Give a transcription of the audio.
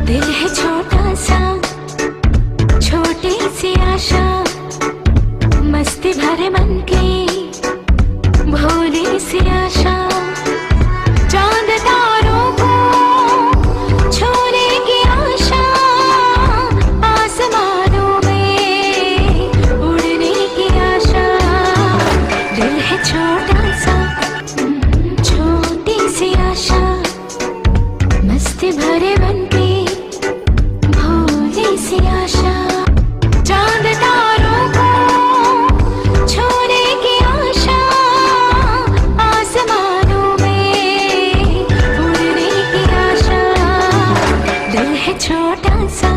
दिल है छोटा सा, छोटी सी आशा, मस्ती भरे मन की भोली सी आशा। चांद तारों को छूने की आशा, आसमानों में उड़ने की आशा। दिल है छोटा सा, छोटी सी आशा, मस्ती भरे मन की भोली सी आशा। चांद तारों को छूने की आशा, आसमानों में उड़ने की आशा। दिल है छोटा सा,